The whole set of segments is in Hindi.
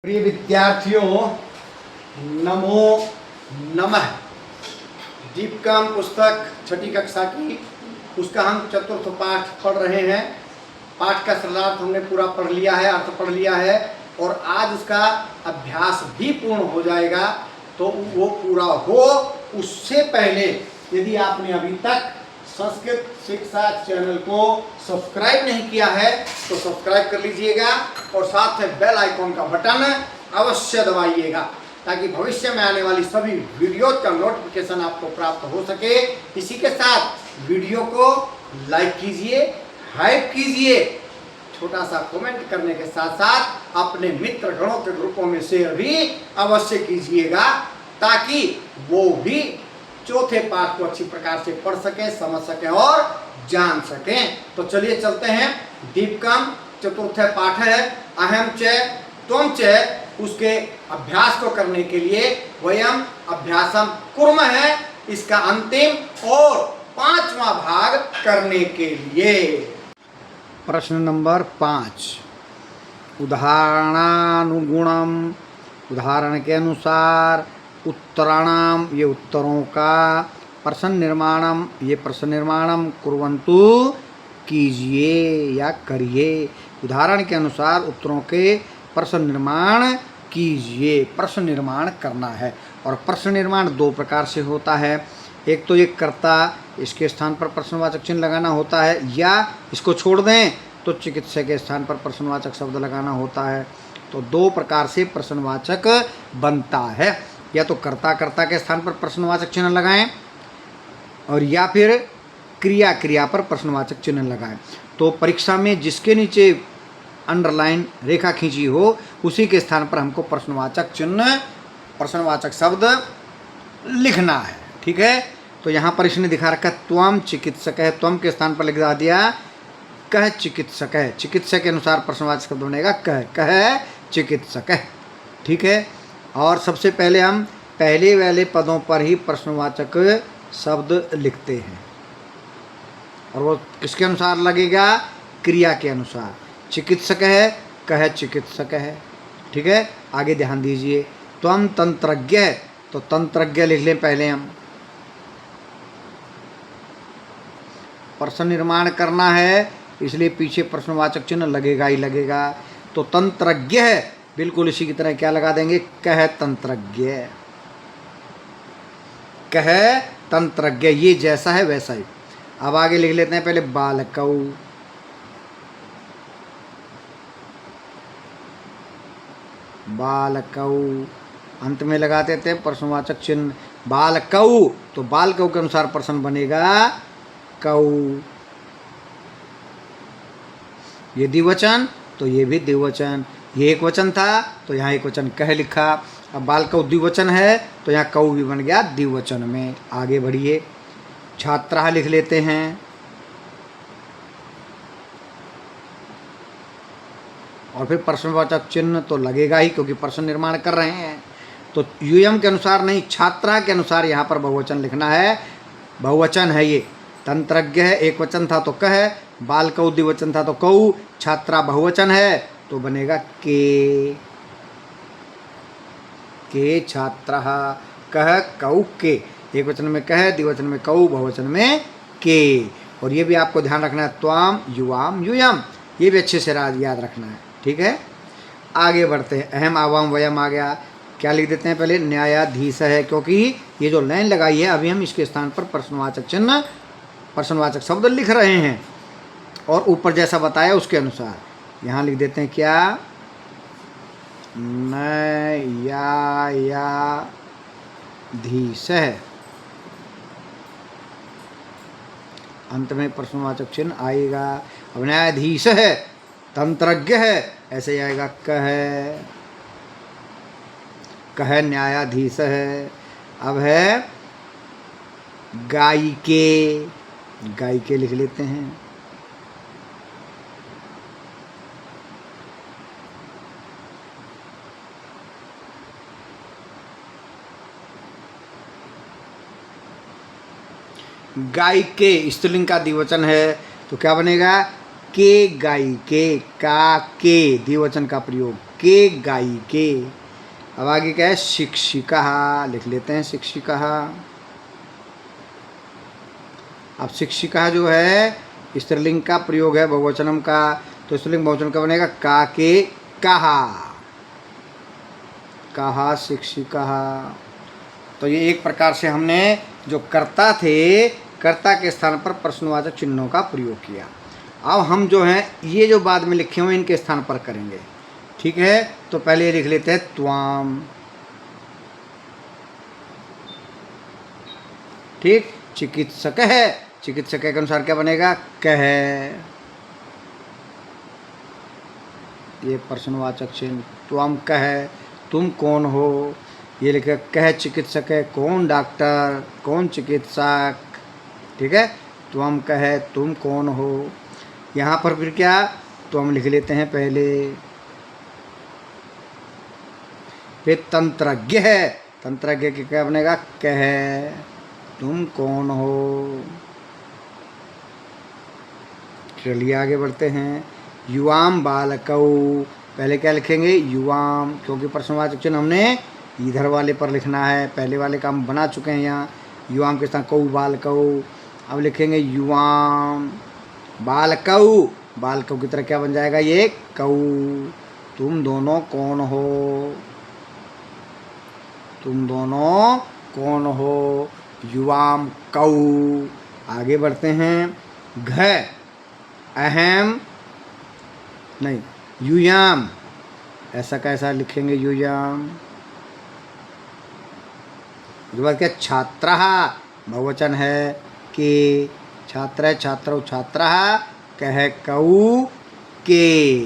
प्रिय विद्यार्थियों, नमो नमः। दीपकम पुस्तक छठी कक्षा की उसका हम चतुर्थ पाठ पढ़ रहे हैं। पाठ का सरलार्थ हमने पूरा पढ़ लिया है, अर्थ पढ़ लिया है और आज उसका अभ्यास भी पूर्ण हो जाएगा। तो वो पूरा हो उससे पहले यदि आपने अभी तक संस्कृत शिक्षा चैनल को सब्सक्राइब नहीं किया है तो सब्सक्राइब कर लीजिएगा और साथ में बेल आइकॉन का बटन अवश्य दबाइएगा ताकि भविष्य में आने वाली सभी वीडियो का नोटिफिकेशन आपको प्राप्त हो सके। इसी के साथ वीडियो को लाइक कीजिए, हाइप कीजिए, छोटा सा कमेंट करने के साथ साथ अपने मित्र गणों के ग्रुपों में शेयर भी अवश्य कीजिएगा ताकि वो भी चौथे पाठ को अच्छी प्रकार से पढ़ सकें, समझ सकें और जान सकें। तो चलिए चलते हैं। दीपकम चतुर्थ पाठ है, अहम च त्वम च। उसके अभ्यास को करने के लिए वयम अभ्यासम कुर्म है इसका अंतिम और पांचवा भाग करने के लिए। प्रश्न नंबर 5, उदाहरणानुगुणम, उदाहरण के अनुसार, उत्तराणाम, ये उत्तरों का, प्रश्न निर्माणम, ये प्रश्न निर्माणम, कुर्वन्तु, कीजिए या करिए। उदाहरण के अनुसार उत्तरों के प्रश्न निर्माण कीजिए। प्रश्न निर्माण करना है और प्रश्न निर्माण दो प्रकार से होता है। एक तो ये कर्ता, इसके स्थान पर प्रश्नवाचक चिन्ह लगाना होता है, या इसको छोड़ दें तो चिकित्सक के स्थान पर प्रश्नवाचक शब्द लगाना होता है। तो दो प्रकार से प्रश्नवाचक बनता है, या तो कर्ता के स्थान पर प्रश्नवाचक चिन्ह लगाएं और या फिर क्रिया पर प्रश्नवाचक चिन्ह लगाएं। तो परीक्षा में जिसके नीचे अंडरलाइन रेखा खींची हो उसी के स्थान पर हमको प्रश्नवाचक चिन्ह, प्रश्नवाचक शब्द लिखना है। ठीक है, तो यहाँ पर इसने दिखा रखा त्वम चिकित्सक है, त्वम के स्थान पर लिख दिया कह चिकित्सक है। चिकित्सक के अनुसार प्रश्नवाचक शब्द बनेगा कह चिकित्सक है। ठीक है, और सबसे पहले हम पहले वाले पदों पर ही प्रश्नवाचक शब्द लिखते हैं और वो किसके अनुसार लगेगा? क्रिया के अनुसार। चिकित्सक है, कह चिकित्सक है। ठीक है, आगे ध्यान दीजिए। त्वम तंत्रज्ञ है तो तंत्रज्ञ लिख लें पहले हम। प्रश्न निर्माण करना है इसलिए पीछे प्रश्नवाचक चिन्ह लगेगा ही लगेगा। तो तंत्रज्ञ है, बिल्कुल इसी की तरह क्या लगा देंगे? कह तंत्रज्ञ। कह तंत्रज्ञ, ये जैसा है वैसा ही। अब आगे लिख लेते हैं पहले बालकौ। बालकौ अंत में लगा देते हैं प्रश्नवाचक चिन्ह। बालकौ, तो बालकौ के अनुसार प्रश्न बनेगा कौ। ये द्विवचन तो ये भी द्विवचन। ये एक वचन था तो यहाँ एक वचन कह लिखा। अब बालकौ द्विवचन है तो यहाँ कौ भी बन गया द्विवचन में। आगे बढ़िए, छात्रा लिख लेते हैं। और फिर प्रश्नवाचक चिन्ह तो लगेगा ही क्योंकि प्रश्न निर्माण कर रहे हैं। तो यूयम के अनुसार नहीं, छात्रा के अनुसार यहाँ पर बहुवचन लिखना है। बहुवचन है ये। तंत्रज्ञ है, एक वचन था तो कह, बालकौ द्विवचन था तो कौ, छात्रा बहुवचन है तो बनेगा के छात्रः। कह कौ के, एक वचन में कह, द्विवचन में कौ, बहुवचन में के। और ये भी आपको ध्यान रखना है, त्वाम युवाम यूयम, ये भी अच्छे से याद रखना है। ठीक है, आगे बढ़ते हैं। अहम आवाम वयम आ गया। क्या लिख देते हैं पहले? न्यायाधीश है, क्योंकि ये जो लाइन लगाई है अभी हम इसके स्थान पर प्रश्नवाचक चिन्ह, प्रश्नवाचक शब्द लिख रहे हैं और ऊपर जैसा बताया उसके अनुसार यहाँ लिख देते हैं क्या? न्यायाधीश है। अंत में प्रश्नवाचक चिन्ह आएगा। अब न्यायाधीश है, तंत्रज्ञ है, ऐसे आएगा कह न्यायाधीश है। अब है गायिके लिख लेते हैं। गायिके स्त्रीलिंग का द्विवचन है तो क्या बनेगा? के गाई के, का के द्विवचन का प्रयोग, के गाई के। अब आगे क्या है, शिक्षिका, लिख लेते हैं शिक्षिका। अब शिक्षिका जो है स्त्रीलिंग का प्रयोग है बहुवचनम का, तो स्त्रीलिंग बहुवचन का बनेगा का के कहा, कहा शिक्षिका। तो ये एक प्रकार से हमने जो कर्ता थे, कर्ता के स्थान पर प्रश्नवाचक चिन्हों का प्रयोग किया। अब हम जो हैं ये जो बाद में लिखे हुए इनके स्थान पर करेंगे, ठीक है। तो पहले ये लिख लेते हैं त्वाम, ठीक। चिकित्सक है, चिकित्सक के अनुसार क्या बनेगा, कह, ये प्रश्नवाचक चिन्ह। त्वम कह, तुम कौन हो, ये लिखे कह चिकित्सक है, कौन डॉक्टर, कौन चिकित्सक, ठीक है। त्वम कह, तुम कौन हो। यहाँ पर फिर क्या, तो हम लिख लेते हैं पहले। फिर तंत्रज्ञ है, तंत्रज्ञ के क्या बनेगा, कह, तुम कौन हो। चलिए आगे बढ़ते हैं। युवाम बालकौ, पहले क्या लिखेंगे, युवाम, क्योंकि प्रश्नवाचक चिन्ह हमने इधर वाले पर लिखना है, पहले वाले का हम बना चुके हैं यहाँ। युवाम के स्थान कौ बालकौ, अब लिखेंगे युवाम बालकौ, बालकौ की तरह क्या बन जाएगा, ये कौ। तुम दोनों कौन हो, तुम दोनों कौन हो, युवाम कौ। आगे बढ़ते हैं। घ, अहम नहीं, युयाम, ऐसा कैसा लिखेंगे, युयाम। उसके बाद क्या, छात्र, बहुवचन है के, छात्र, छात्रौ छात्र, कह कऊ के,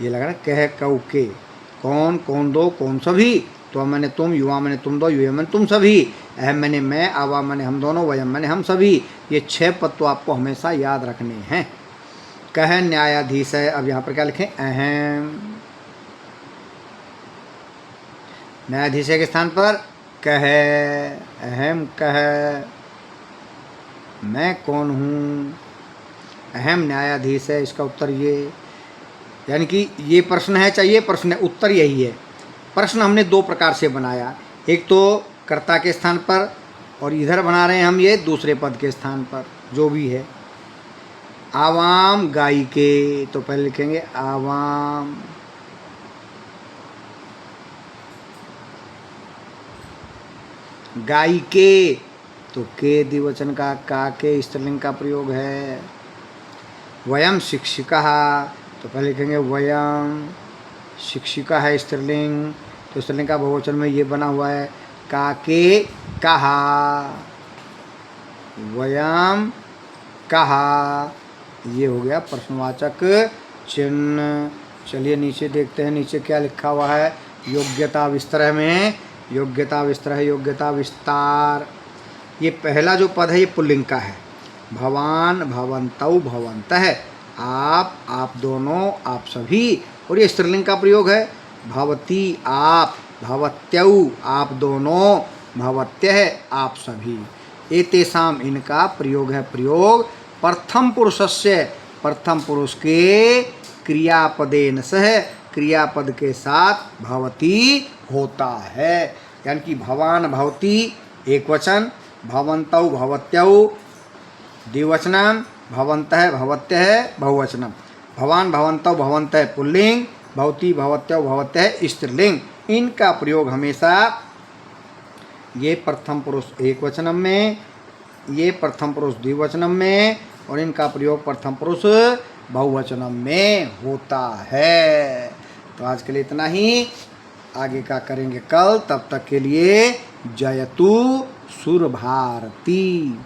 ये लग रहा है कह कऊ के। कौन, कौन दो, कौन सभी, तो मैंने तुम, युवा मैंने तुम दो, युवा मैंने तुम सभी, अहम मैंने मैं, आवा मैंने हम दोनों, वयम मैंने हम सभी। ये 6 पद तो आपको हमेशा याद रखने हैं। कह न्यायाधीश है, अब यहाँ पर क्या लिखें, अहम, न्यायाधीश के स्थान पर कह, अहम कह, मैं कौन हूँ, अहम न्यायाधीश है, इसका उत्तर ये। यानी कि ये प्रश्न है, चाहिए प्रश्न है, उत्तर यही है। प्रश्न हमने 2 प्रकार से बनाया, एक तो कर्ता के स्थान पर, और इधर बना रहे हैं हम ये दूसरे पद के स्थान पर, जो भी है। आवाम गाई के, तो पहले लिखेंगे आवाम, गाई के, तो के द्विवचन का के स्त्रीलिंग का प्रयोग है। वयम शिक्षिका, तो पहले लिखेंगे वयम, शिक्षिका है स्त्रीलिंग, तो स्त्रीलिंग का बहुवचन में ये बना हुआ है का के कहा, वयम कहा, ये हो गया प्रश्नवाचक चिन्ह। चलिए नीचे देखते हैं, नीचे क्या लिखा हुआ है, योग्यता विस्तार में, योग्यता विस्तार है, योग्यता विस्तार। ये पहला जो पद है ये पुल्लिंग का है, भवान, भवन्तौ, भवन्तः, आप दोनों, आप सभी। और ये स्त्रीलिंग का प्रयोग है, भवती आप, भवत्यौ आप दोनों, भवत्यः आप सभी। एतेषाम इनका प्रयोग है, प्रयोग प्रथम पुरुषस्य, प्रथम पुरुष के क्रियापदेन सह, क्रियापद के साथ भवती होता है। यानी कि भवान भवती एक वचन, भवन्तौ भवत्यौ द्विवचनम, भवन्तः भवत्यः बहुवचनम। भवान भवन्तौ भवन्तः पुल्लिंग, भवती भवत्यौ भवत्यः स्त्रीलिंग। इनका प्रयोग हमेशा ये प्रथम पुरुष एक वचनम में, ये प्रथम पुरुष द्विवचनम में, और इनका प्रयोग प्रथम पुरुष बहुवचनम में होता है। तो आज के लिए इतना ही, आगे का करेंगे कल। तब तक के लिए जयतु सुर भारती।